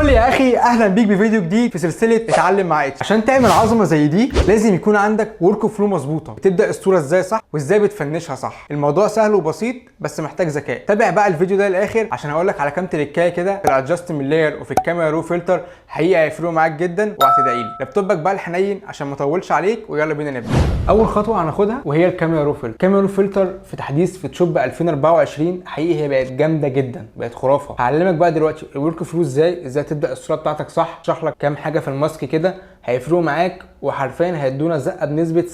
الفل يا اخي، اهلا بيك بفيديو جديد في سلسله اتعلم مع اتش. عشان تعمل عظمه زي دي لازم يكون عندك ورك فلو مظبوطه، بتبدا الصوره ازاي صح وازاي بتفنشها صح. الموضوع سهل وبسيط بس محتاج ذكاء. تابع بقى الفيديو ده للاخر عشان هقول لك على كام تريكايه كده في الادجستمنت لاير وفي الكاميرا رو فلتر، حقيقه هيفرقوا معاك جدا وهتدعي لي. لابتوبك بقى الحنين عشان ما اطولش عليك، ويلا بينا نبدا. اول خطوه هناخدها وهي الكاميرا رو فلتر. الكاميرا رو فلتر في تحديث فوتوشوب 2024 حقيقي هي بقت جامده جدا، بقت خرافه. هعلمك بقى دلوقتي الورك فلو ازاي تبدا الصوره بتاعتك صح. اشرح لك كام حاجه في الماسك كده هيفرقوا معاك وحرفيا هيدونا زقه بنسبه 70%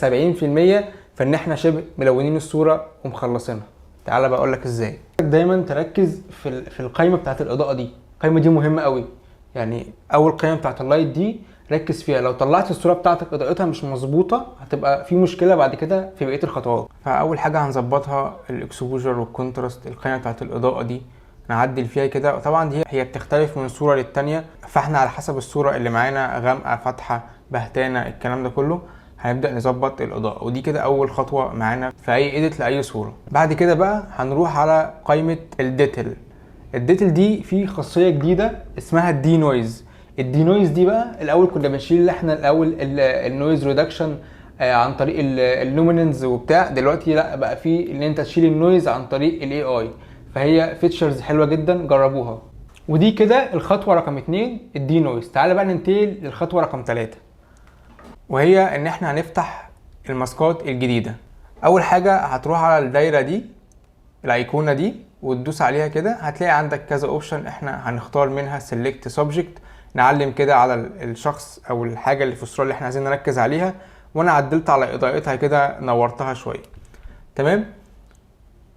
في ان احنا شبه ملونين الصوره ومخلصينها. تعالى بقى اقول لك ازاي. دايما تركز في القائمه بتاعت الاضاءه دي، القائمه دي مهمه قوي. يعني اول قائمه بتاعت اللايت دي ركز فيها، لو طلعت الصوره بتاعتك اضاءتها مش مظبوطه هتبقى في مشكله بعد كده في بقيه الخطوات. فاول حاجه هنظبطها الاكسبوجر والكونتراست، القائمه بتاعت الاضاءه دي نعدل فيها كده. طبعا دي هي بتختلف من صوره للتانيه، فاحنا على حسب الصوره اللي معانا غامقه فاتحه بهتانه الكلام ده كله هنبدا نظبط الاضاءه. ودي كده اول خطوه معانا في اي ايديت لاي صوره. بعد كده بقى هنروح على قائمه الديتيل. الديتيل دي في خاصيه جديده اسمها الدي نويز. الدي نويز دي بقى الاول كنا بنشيل احنا الاول النويز ريدكشن عن طريق اللوميننز وبتاع، دلوقتي لا بقى في ان انت تشيل النويز عن طريق الاي اي. فهي فيتشرز حلوه جدا، جربوها. ودي كده الخطوه رقم 2 الدي نويز. تعالى بقى ننتقل للخطوه رقم 3 وهي ان احنا هنفتح الماسكات الجديده. اول حاجه هتروح على الدايره دي، الايقونه دي، وتدوس عليها كده هتلاقي عندك كذا اوبشن. احنا هنختار منها سيلكت سبجكت، نعلم كده على الشخص او الحاجه اللي في الصوره اللي احنا عايزين نركز عليها. وانا عدلت على اضاءتها كده، نورتها شويه. تمام.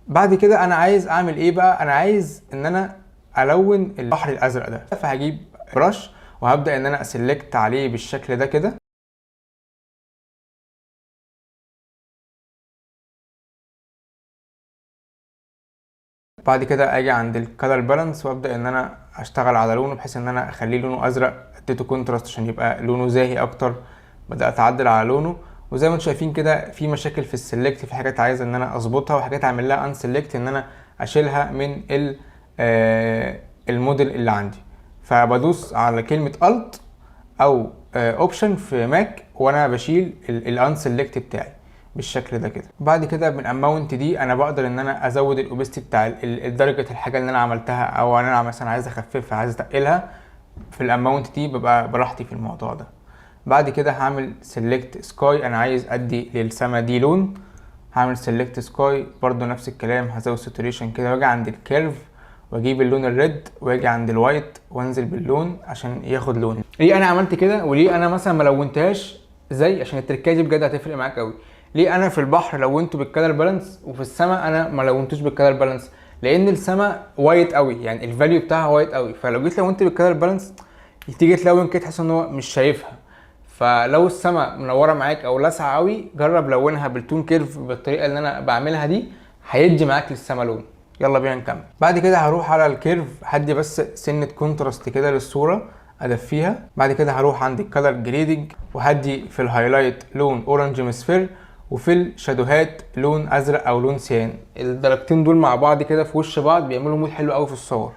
بعد كده انا عايز اعمل ايه بقى؟ انا عايز ان انا الون البحر الازرق ده، فهجيب برش وهبدا ان انا اسلكت عليه بالشكل ده كده. بعد كده اجي عند الكالر بالانس وابدا ان انا اشتغل على لونه بحيث ان انا اخليه لونه ازرق. اديته كونتراست عشان يبقى لونه زاهي اكتر. بدات اعدل على لونه، وزي ما انتم شايفين كده في مشاكل في السلكت، في حاجات عايز ان انا اظبطها وحاجات اعمل لها ان سلكت ان انا اشيلها من الموديل اللي عندي. فبدوس على كلمه الت او اوبشن في ماك وانا بشيل الان سلكت بتاعي بالشكل ده كده. بعد كده من اماونت دي انا بقدر ان انا ازود الاوبستي بتاع درجه الحاجه اللي انا عملتها، او انا مثلا عايز اخففها عايز اتقلها. في الاماونت دي ببقى براحتي في الموضوع ده. بعد كده هعمل سيلكت سكاي، انا عايز ادي للسما دي لون. هعمل سيلكت سكاي برضو نفس الكلام، هزود ساتوريشن كده واجي عند الكيرف واجيب اللون الريد واجي عند الوايت وانزل باللون عشان ياخد لون. ليه انا عملت كده وليه انا مثلا ما لونتهاش زي؟ عشان التركايه دي بجد هتفرق معاك قوي. ليه انا في البحر لونته بالكالر بالانس وفي السماء انا ما لونتوش بالكالر بالانس؟ لان السماء وايت قوي، يعني الفاليو بتاعها وايت قوي، فلو جيت لونت بالكالر بالانس تيجي تلون كده تحس ان هو مش شايفها. فلو السماء منوره معاك او لاسعه قوي جرب لونها بالتون كيرف بالطريقه اللي انا بعملها دي، هيدي معاك للسماء لون. يلا بينا نكمل. بعد كده هروح على الكيرف هدي بس سنه كونتراست كده للصوره ادفيها. بعد كده هروح عند الكالر جريدنج وهدي في الهايلايت لون اورنج مصفر، وفي الشادوهات لون ازرق او لون سيان. الدرجتين دول مع بعض كده في وش بعض بيعملوا مود حلو قوي في الصور.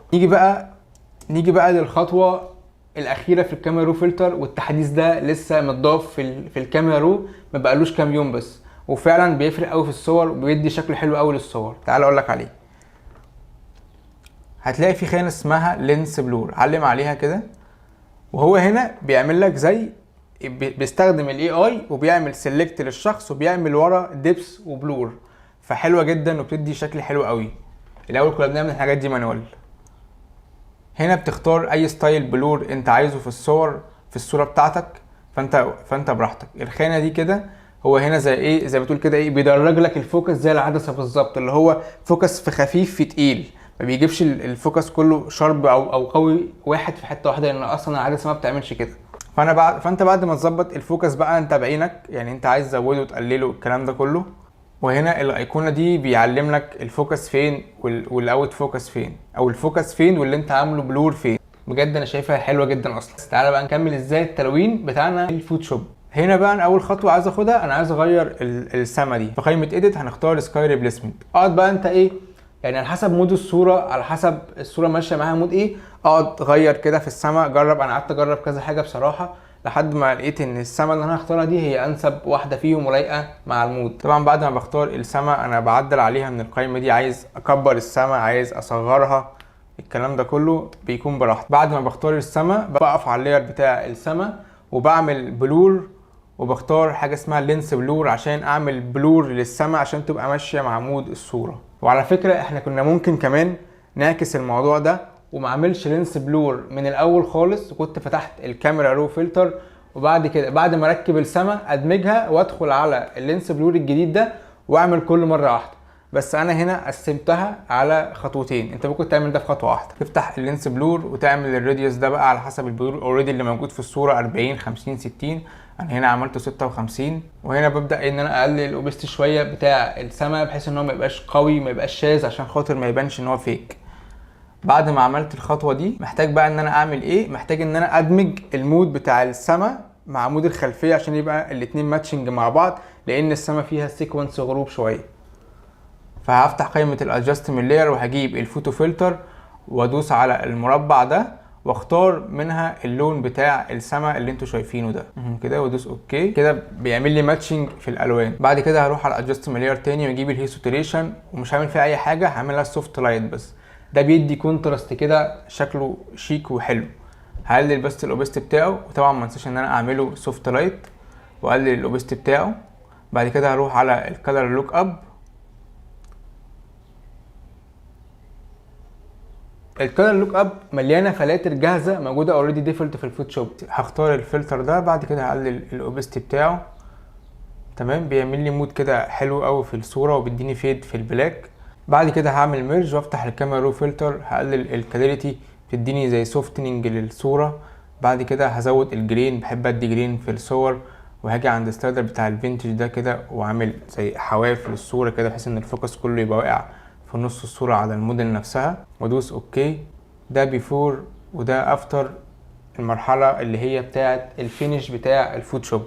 نيجي بقى للخطوه الاخيره في الكاميرا رو فلتر، والتحديث ده لسه متضاف في الكاميرا رو، ما بقالوش كام يوم بس، وفعلا بيفرق قوي في الصور وبيدي شكل حلو قوي للصور. تعال اقول لك عليه. هتلاقي في خانه اسمها لينس بلور، علم عليها كده. وهو هنا بيعمل لك زي بيستخدم الاي اي وبيعمل سيلكت للشخص وبيعمل ورا ديبس وبلور، فحلوه جدا وبتدي شكل حلو قوي. الاول كنا بنعمل الحاجات دي مانوال. هنا بتختار اي ستايل بلور انت عايزه في الصوره بتاعتك، فانت براحتك. الخانه دي كده هو هنا زي ايه، زي بتقول كده ايه، بيدرج لك الفوكس زي العدسه بالظبط، اللي هو فوكس في خفيف في تقيل، ما بيجيبش الفوكس كله شارب او قوي واحد في حته واحده، لان اصلا العدسه ما بتعملش كده. فانت بعد ما تظبط الفوكس بقى انت بعينك، يعني انت عايز تزوده وتقلله الكلام ده كله. وهنا الايقونه دي بيعلم لك الفوكس فين والاوت فوكس فين، او الفوكس فين واللي انت عامله بلور فين. بجد انا شايفها حلوه جدا اصلا. تعالى بقى نكمل ازاي التلوين بتاعنا في الفوتوشوب. هنا بقى انا اول خطوه عايز اخدها، انا عايز اغير السما دي. في قائمه اديت هنختار سكاي ريبليسمنت. اقعد بقى انت ايه يعني على حسب مود الصوره، على حسب الصوره ماشيه معاها مود ايه، اقعد اغير كده في السما، اجرب. انا قعدت اجرب كذا حاجه بصراحه لحد ما لقيت ان السما اللي انا هختارها دي هي انسب واحده فيهم ولايقه مع المود. طبعا بعد ما بختار السما انا بعدل عليها من القائمه دي، عايز اكبر السما، عايز اصغرها، الكلام ده كله بيكون براحتي. بعد ما بختار السما بقف على اللاير بتاع السما وبعمل بلور، وبختار حاجه اسمها لينس بلور عشان اعمل بلور للسما عشان تبقى ماشيه مع مود الصوره. وعلى فكره احنا كنا ممكن كمان نعكس الموضوع ده وما اعملش لينس بلور من الاول خالص، وكنت فتحت الكاميرا رو فلتر وبعد كده بعد ما اركب السما ادمجها وادخل على اللينس بلور الجديد ده واعمل كل مره واحده. بس انا هنا قسمتها على خطوتين، انت ممكن تعمل ده في خطوه واحده. تفتح اللينس بلور وتعمل الراديوس ده بقى على حسب البلور اوريدي اللي موجود في الصوره، 40 50 60. انا هنا عملته 56. وهنا ببدا ان انا اقلل الاوبستي شويه بتاع السما بحيث ان هو ما يبقاش قوي، ما يبقاش شاذ، عشان خاطر ما يبانش ان هو فيك. بعد ما عملت الخطوه دي محتاج بقى ان انا اعمل ايه؟ محتاج ان انا ادمج المود بتاع السما مع مود الخلفيه عشان يبقى الاتنين ماتشنج مع بعض، لان السما فيها سيكونس غروب شويه. فهفتح قائمه الادجستمنت لاير وهجيب الفوتو فلتر وادوس على المربع ده واختار منها اللون بتاع السما اللي انتوا شايفينه ده كده، وادوس اوكي. كده بيعمل لي ماتشنج في الالوان. بعد كده هروح على الادجستمنت لاير تاني واجيب الهي ساتوريشن، ومش هعمل فيها اي حاجه، هعملها سوفت لايت بس. ده بيدي كونتراست كده شكله شيك وحلو. هقلل بس الاوبست بتاعه، وطبعا ما انساش ان انا اعمله سوفت لايت واقلل الاوبست بتاعه. بعد كده هروح على الكالر لوك اب. الكالر لوك اب مليانه فلاتر جاهزه موجوده اوريدي ديفولت في الفوتوشوب. هختار الفلتر ده، بعد كده هقلل الاوبست بتاعه. تمام، بيعمل لي مود كده حلو قوي في الصوره وبيديني فيد في البلاك. بعد كده هعمل ميرج وافتح الكاميرا رو فلتر، هقلل الكلاريتي تديني زي سوفتنينج للصوره. بعد كده هزود الجرين، بحب ادي جرين في الصور. وهاجي عند السلايدر بتاع الفينتج ده كده واعمل زي حواف للصوره كده بحيث ان الفوكس كله يبقى واقع في نص الصوره على الموديل نفسها، وادوس اوكي. ده بيفور وده افتر المرحله اللي هي بتاعه الفينش بتاع الفوتوشوب.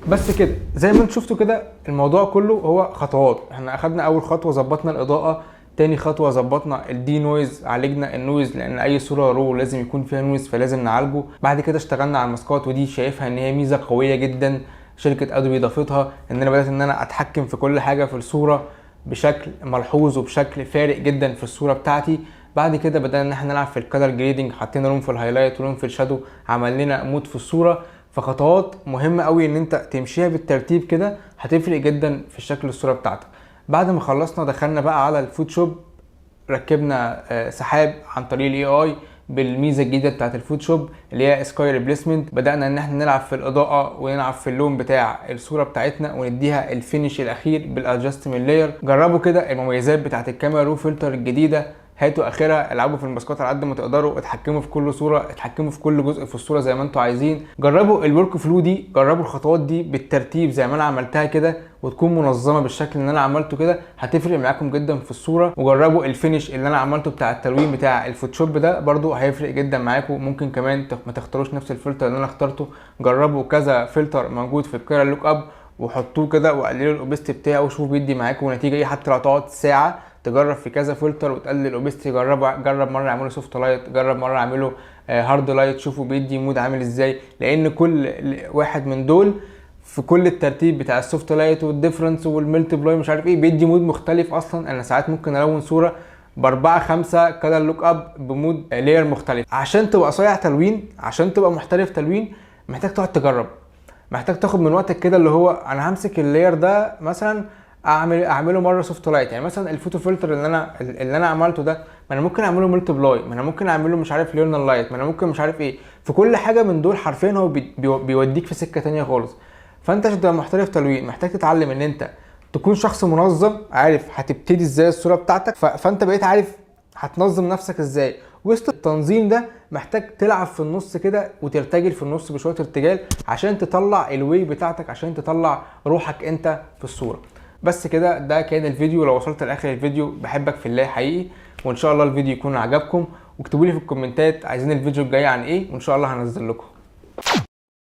بس كده زي ما انتوا شفتوا كده الموضوع كله هو خطوات. احنا اخدنا اول خطوه ظبطنا الاضاءه، تاني خطوه ظبطنا الدي نويز، عالجنا النويز لان اي صوره رو لازم يكون فيها نويز فلازم نعالجه. بعد كده اشتغلنا على الماسكات، ودي شايفها ان هي ميزه قويه جدا شركه ادوبي ضافتها، ان انا بدات ان انا اتحكم في كل حاجه في الصوره بشكل ملحوظ وبشكل فارق جدا في الصوره بتاعتي. بعد كده بدأنا ان احنا نلعب في الكالر جريدنج، حطينا لون في الهايلايت ولون في الشادو، عمل لنا مود في الصوره. فخطوات مهمه قوي ان انت تمشيها بالترتيب كده هتفرق جدا في شكل الصوره بتاعتك. بعد ما خلصنا دخلنا بقى على الفوتوشوب، ركبنا سحاب عن طريق الاي اي بالميزه الجديده بتاعت الفوتوشوب اللي هي سكاي ريبليسمنت. بدانا ان احنا نلعب في الاضاءه ونلعب في اللون بتاع الصوره بتاعتنا ونديها الفينش الاخير بالادجستمنت لاير. جربوا كده المميزات بتاعت الكاميرا رو فلتر الجديده، هاتوا اخرها، العبوا في الماسكات على قد ما تقدروا، اتحكموا في كل صوره، اتحكموا في كل جزء في الصوره زي ما انتوا عايزين. جربوا الورك فلو دي، جربوا الخطوات دي بالترتيب زي ما انا عملتها كده وتكون منظمه بالشكل اللي انا عملته كده، هتفرق معاكم جدا في الصوره. وجربوا الفينش اللي انا عملته بتاع التلوين بتاع الفوتوشوب ده برده هيفرق جدا معاكم. ممكن كمان ما تختاروش نفس الفلتر اللي انا اخترته، جربوا كذا فلتر موجود في الكالر لوك اب وحطوه كده وقللوا الاوبست بتاعه وشوفوا بيدي معاكم نتيجه ايه. حتى لو تقعد ساعه تجرب في كذا فلتر وتقلل الاوبستي، جرب مره اعمله سوفت لايت، جرب مره اعمله هارد لايت، شوفوا بيدي مود عامل ازاي. لان كل واحد من دول في كل الترتيب بتاع السوفت لايت والديفرنس والملتيبلاي مش عارف ايه بيدي مود مختلف. اصلا انا ساعات ممكن الون صوره ب4 5 كده لوك اب بمود لاير مختلف. عشان تبقى صايع تلوين، عشان تبقى محترف تلوين، محتاج تقعد تجرب، محتاج تاخد من وقتك كده. اللي هو انا همسك اللاير ده مثلا اعمله مره سوفت لايت، يعني مثلا الفوتو فلتر اللي انا عملته ده، ما انا ممكن اعمله ملتيبلاي، ما انا ممكن اعمله مش عارف ليرنال لايت، ما انا ممكن مش عارف ايه. في كل حاجه من دول حرفيا هو بيوديك في سكه تانية خالص. فانت عشان تبقى محترف تلوين محتاج تتعلم ان انت تكون شخص منظم، عارف هتبتدي ازاي الصوره بتاعتك، فانت بقيت عارف هتنظم نفسك ازاي. وسط التنظيم ده محتاج تلعب في النص كده وترتجل في النص بشويه ارتجال عشان تطلع الواي بتاعتك، عشان تطلع روحك انت في الصوره. بس كده ده كان الفيديو. لو وصلت لاخر الفيديو بحبك في الله حقيقي، وان شاء الله الفيديو يكون عجبكم، واكتبوا لي في الكومنتات عايزين الفيديو الجاي عن ايه وان شاء الله هنزل لكم.